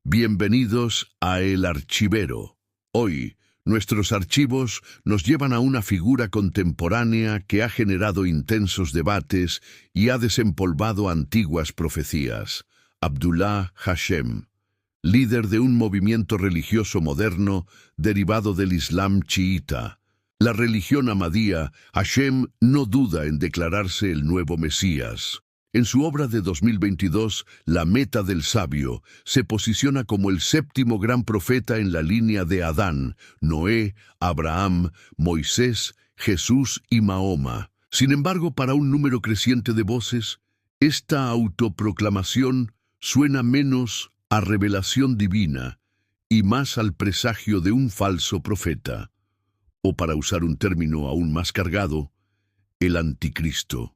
Bienvenidos a El Archivero. Hoy, nuestros archivos nos llevan a una figura contemporánea que ha generado intensos debates y ha desempolvado antiguas profecías. Abdullah Hashem, líder de un movimiento religioso moderno derivado del Islam chiita. La religión ahmadía, Hashem no duda en declararse el nuevo Mesías. En su obra de 2022, La Meta del Sabio, se posiciona como el séptimo gran profeta en la línea de Adán, Noé, Abraham, Moisés, Jesús y Mahoma. Sin embargo, para un número creciente de voces, esta autoproclamación suena menos a revelación divina y más al presagio de un falso profeta, o para usar un término aún más cargado, el anticristo.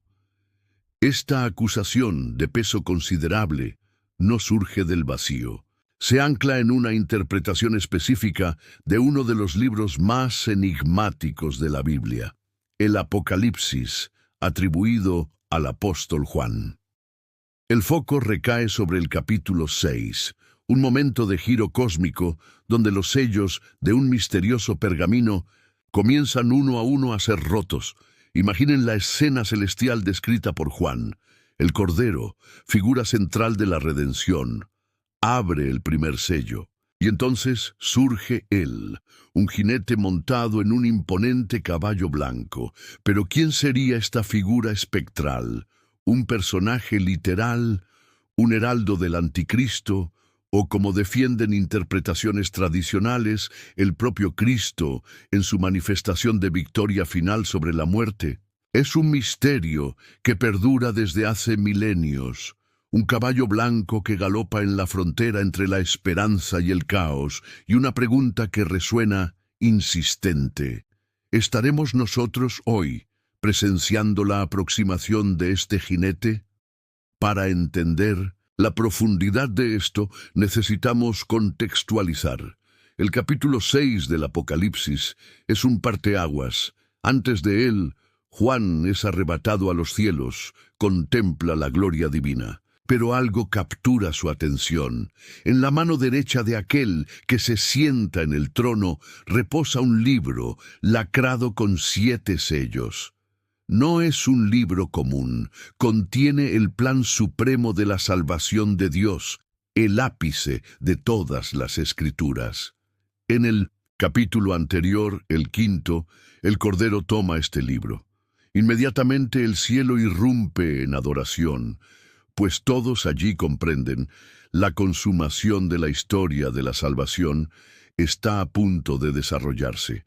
Esta acusación de peso considerable no surge del vacío. Se ancla en una interpretación específica de uno de los libros más enigmáticos de la Biblia, el Apocalipsis, atribuido al apóstol Juan. El foco recae sobre el capítulo 6, un momento de giro cósmico donde los sellos de un misterioso pergamino comienzan uno a uno a ser rotos. Imaginen la escena celestial descrita por Juan. El Cordero, figura central de la redención, abre el primer sello, y entonces surge él, un jinete montado en un imponente caballo blanco. Pero ¿quién sería esta figura espectral? ¿Un personaje literal? ¿Un heraldo del anticristo? O, como defienden interpretaciones tradicionales, el propio Cristo en su manifestación de victoria final sobre la muerte. Es un misterio que perdura desde hace milenios. Un caballo blanco que galopa en la frontera entre la esperanza y el caos, y una pregunta que resuena insistente. ¿Estaremos nosotros hoy presenciando la aproximación de este jinete? Para entender la profundidad de esto, necesitamos contextualizar. El capítulo 6 del Apocalipsis es un parteaguas. Antes de él, Juan es arrebatado a los cielos, contempla la gloria divina. Pero algo captura su atención. En la mano derecha de aquel que se sienta en el trono reposa un libro lacrado con 7 sellos. No es un libro común, contiene el plan supremo de la salvación de Dios, el ápice de todas las Escrituras. En el capítulo anterior, el 5, el Cordero toma este libro. Inmediatamente el cielo irrumpe en adoración, pues todos allí comprenden la consumación de la historia de la salvación está a punto de desarrollarse.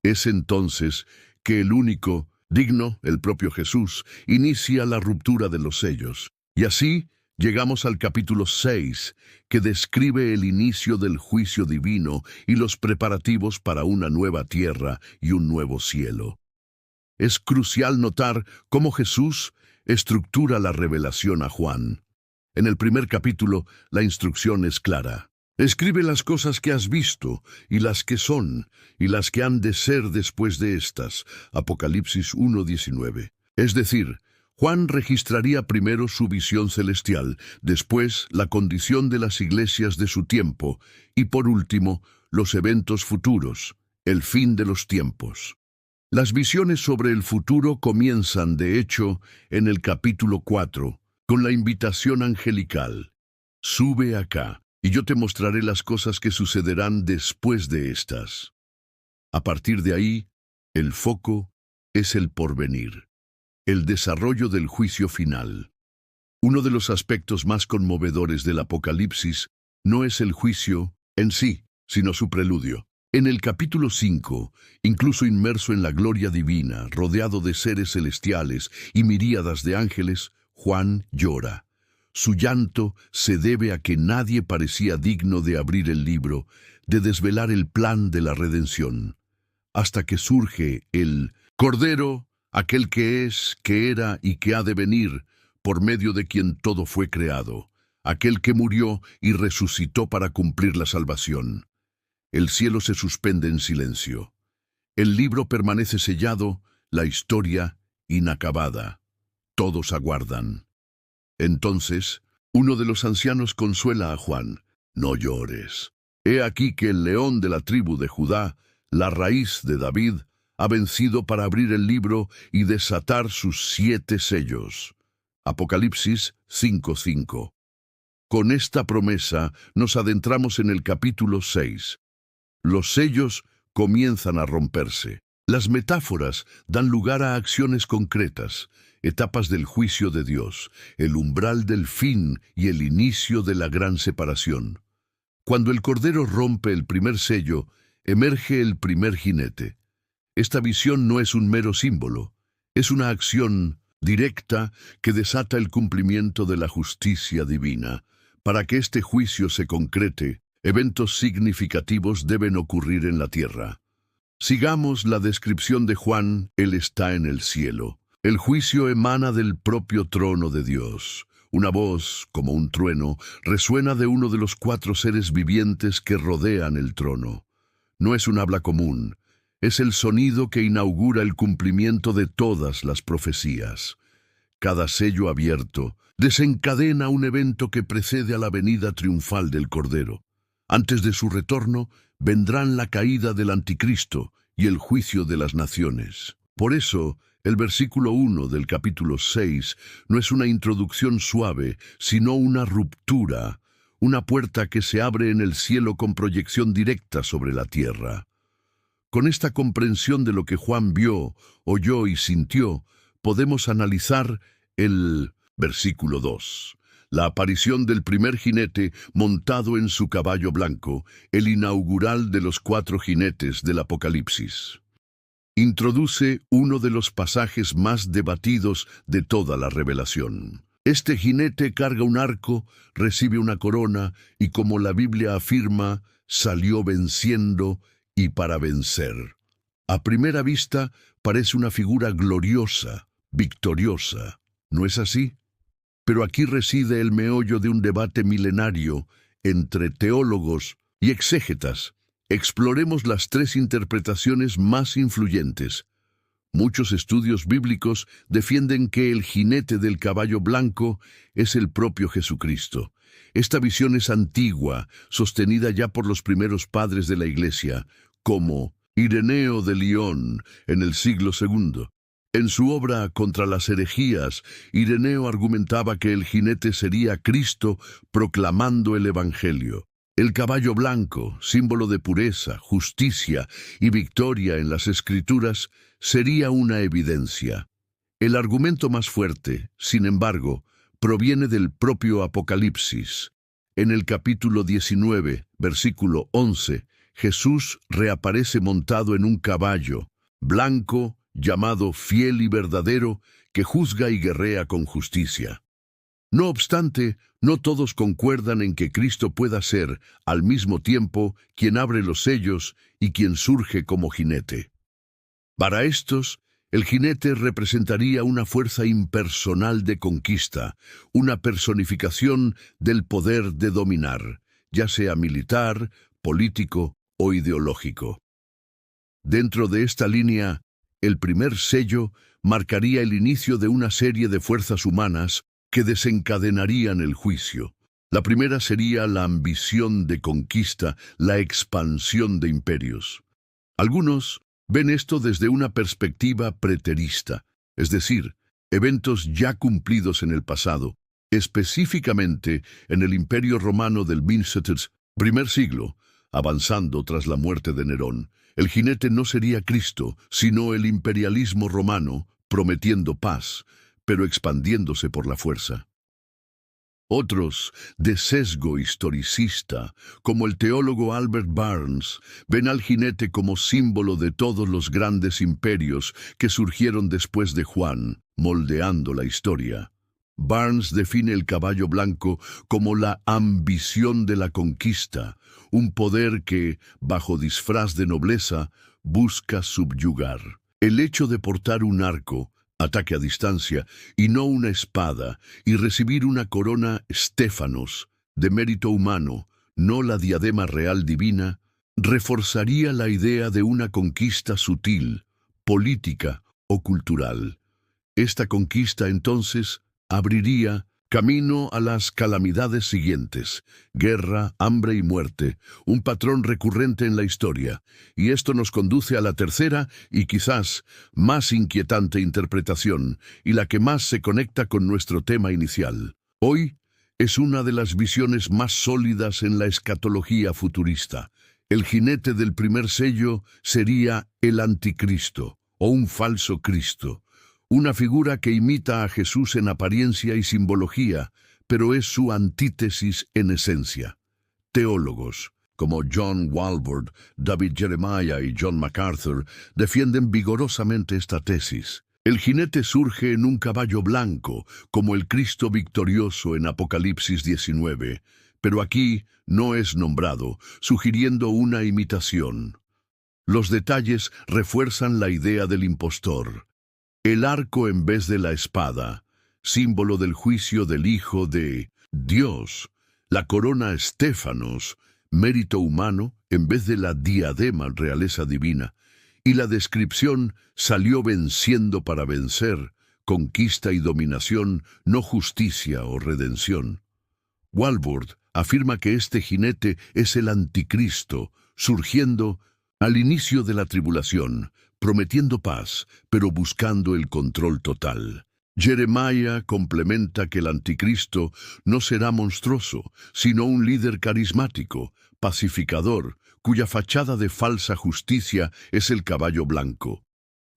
Es entonces que el único digno, el propio Jesús, inicia la ruptura de los sellos. Y así llegamos al capítulo 6, que describe el inicio del juicio divino y los preparativos para una nueva tierra y un nuevo cielo. Es crucial notar cómo Jesús estructura la revelación a Juan. En el primer capítulo, la instrucción es clara. Escribe las cosas que has visto, y las que son, y las que han de ser después de estas. Apocalipsis 1:19. Es decir, Juan registraría primero su visión celestial, después la condición de las iglesias de su tiempo, y por último, los eventos futuros, el fin de los tiempos. Las visiones sobre el futuro comienzan, de hecho, en el capítulo 4, con la invitación angelical. Sube acá, y yo te mostraré las cosas que sucederán después de estas. A partir de ahí, el foco es el porvenir, el desarrollo del juicio final. Uno de los aspectos más conmovedores del Apocalipsis no es el juicio en sí, sino su preludio. En el capítulo 5, incluso inmerso en la gloria divina, rodeado de seres celestiales y miríadas de ángeles, Juan llora. Su llanto se debe a que nadie parecía digno de abrir el libro, de desvelar el plan de la redención, hasta que surge el Cordero, aquel que es, que era y que ha de venir, por medio de quien todo fue creado, aquel que murió y resucitó para cumplir la salvación. El cielo se suspende en silencio. El libro permanece sellado, la historia inacabada. Todos aguardan. Entonces, uno de los ancianos consuela a Juan. No llores. He aquí que el león de la tribu de Judá, la raíz de David, ha vencido para abrir el libro y desatar sus 7 sellos. Apocalipsis 5:5. Con esta promesa nos adentramos en el capítulo 6. Los sellos comienzan a romperse. Las metáforas dan lugar a acciones concretas, etapas del juicio de Dios, el umbral del fin y el inicio de la gran separación. Cuando el Cordero rompe el primer sello, emerge el primer jinete. Esta visión no es un mero símbolo, es una acción directa que desata el cumplimiento de la justicia divina. Para que este juicio se concrete, eventos significativos deben ocurrir en la tierra. Sigamos la descripción de Juan. Él está en el cielo. El juicio emana del propio trono de Dios. Una voz, como un trueno, resuena de uno de los 4 seres vivientes que rodean el trono. No es un habla común, es el sonido que inaugura el cumplimiento de todas las profecías. Cada sello abierto desencadena un evento que precede a la venida triunfal del Cordero. Antes de su retorno, vendrán la caída del Anticristo y el juicio de las naciones. Por eso, el versículo 1 del capítulo 6 no es una introducción suave, sino una ruptura, una puerta que se abre en el cielo con proyección directa sobre la tierra. Con esta comprensión de lo que Juan vio, oyó y sintió, podemos analizar el versículo 2. La aparición del primer jinete montado en su caballo blanco, el inaugural de los 4 jinetes del Apocalipsis. Introduce uno de los pasajes más debatidos de toda la revelación. Este jinete carga un arco, recibe una corona y, como la Biblia afirma, salió venciendo y para vencer. A primera vista parece una figura gloriosa, victoriosa. ¿No es así? Pero aquí reside el meollo de un debate milenario entre teólogos y exégetas. Exploremos las 3 interpretaciones más influyentes. Muchos estudios bíblicos defienden que el jinete del caballo blanco es el propio Jesucristo. Esta visión es antigua, sostenida ya por los primeros padres de la Iglesia, como Ireneo de Lyon en el siglo II. En su obra Contra las herejías, Ireneo argumentaba que el jinete sería Cristo proclamando el Evangelio. El caballo blanco, símbolo de pureza, justicia y victoria en las Escrituras, sería una evidencia. El argumento más fuerte, sin embargo, proviene del propio Apocalipsis. En el capítulo 19, versículo 11, Jesús reaparece montado en un caballo blanco, llamado fiel y verdadero, que juzga y guerrea con justicia. No obstante, no todos concuerdan en que Cristo pueda ser, al mismo tiempo, quien abre los sellos y quien surge como jinete. Para estos, el jinete representaría una fuerza impersonal de conquista, una personificación del poder de dominar, ya sea militar, político o ideológico. Dentro de esta línea, el primer sello marcaría el inicio de una serie de fuerzas humanas que desencadenarían el juicio. La primera sería la ambición de conquista, la expansión de imperios. Algunos ven esto desde una perspectiva preterista, es decir, eventos ya cumplidos en el pasado, específicamente en el Imperio Romano del primer siglo, avanzando tras la muerte de Nerón. El jinete no sería Cristo, sino el imperialismo romano, prometiendo paz, pero expandiéndose por la fuerza. Otros, de sesgo historicista, como el teólogo Albert Barnes, ven al jinete como símbolo de todos los grandes imperios que surgieron después de Juan, moldeando la historia. Barnes define el caballo blanco como la ambición de la conquista, un poder que, bajo disfraz de nobleza, busca subyugar. El hecho de portar un arco, ataque a distancia, y no una espada, y recibir una corona Stéfanos, de mérito humano, no la diadema real divina, reforzaría la idea de una conquista sutil, política o cultural. Esta conquista, entonces, abriría Camino a las calamidades siguientes: guerra, hambre y muerte, un patrón recurrente en la historia. Y esto nos conduce a la tercera y quizás más inquietante interpretación, y la que más se conecta con nuestro tema inicial. Hoy es una de las visiones más sólidas en la escatología futurista. El jinete del primer sello sería el anticristo, o un falso Cristo. Una figura que imita a Jesús en apariencia y simbología, pero es su antítesis en esencia. Teólogos como John Walvoord, David Jeremiah y John MacArthur defienden vigorosamente esta tesis. El jinete surge en un caballo blanco, como el Cristo victorioso en Apocalipsis 19, pero aquí no es nombrado, sugiriendo una imitación. Los detalles refuerzan la idea del impostor. El arco en vez de la espada, símbolo del juicio del Hijo de Dios. La corona estéfanos, mérito humano, en vez de la diadema, realeza divina. Y la descripción: salió venciendo para vencer, conquista y dominación, no justicia o redención. Walvoord afirma que este jinete es el anticristo, surgiendo al inicio de la tribulación, prometiendo paz, pero buscando el control total. Jeremiah complementa que el anticristo no será monstruoso, sino un líder carismático, pacificador, cuya fachada de falsa justicia es el caballo blanco.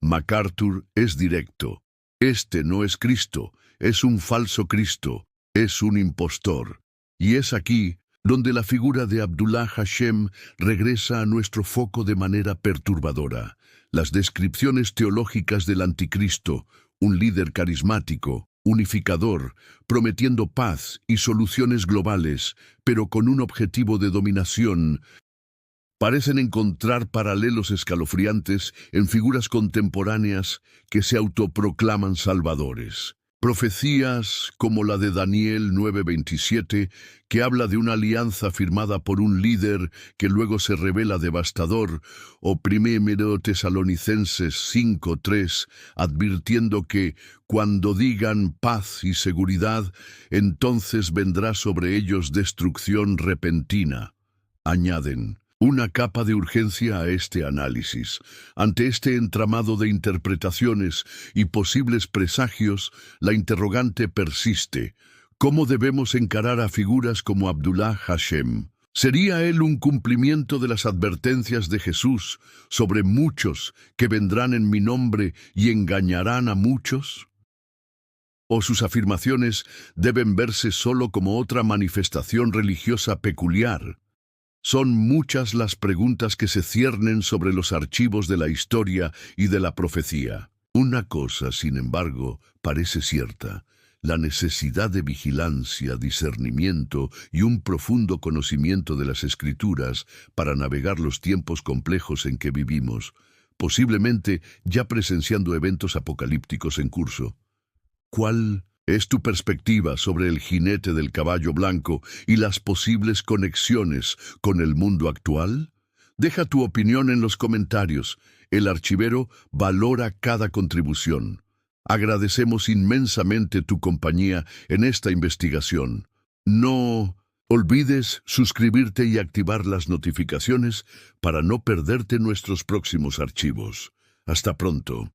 MacArthur es directo. Este no es Cristo, es un falso Cristo, es un impostor. Y es aquí donde la figura de Abdullah Hashem regresa a nuestro foco de manera perturbadora. Las descripciones teológicas del anticristo, un líder carismático, unificador, prometiendo paz y soluciones globales, pero con un objetivo de dominación, parecen encontrar paralelos escalofriantes en figuras contemporáneas que se autoproclaman salvadores. Profecías como la de Daniel 9:27, que habla de una alianza firmada por un líder que luego se revela devastador, o 1 Tesalonicenses 5:3, advirtiendo que cuando digan paz y seguridad, entonces vendrá sobre ellos destrucción repentina. Añaden una capa de urgencia a este análisis. Ante este entramado de interpretaciones y posibles presagios, la interrogante persiste: ¿cómo debemos encarar a figuras como Abdullah Hashem? ¿Sería él un cumplimiento de las advertencias de Jesús sobre muchos que vendrán en mi nombre y engañarán a muchos? ¿O sus afirmaciones deben verse solo como otra manifestación religiosa peculiar? Son muchas las preguntas que se ciernen sobre los archivos de la historia y de la profecía. Una cosa, sin embargo, parece cierta: la necesidad de vigilancia, discernimiento y un profundo conocimiento de las Escrituras para navegar los tiempos complejos en que vivimos, posiblemente ya presenciando eventos apocalípticos en curso. ¿Cuál es tu perspectiva sobre el jinete del caballo blanco y las posibles conexiones con el mundo actual? Deja tu opinión en los comentarios. El archivero valora cada contribución. Agradecemos inmensamente tu compañía en esta investigación. No olvides suscribirte y activar las notificaciones para no perderte nuestros próximos archivos. Hasta pronto.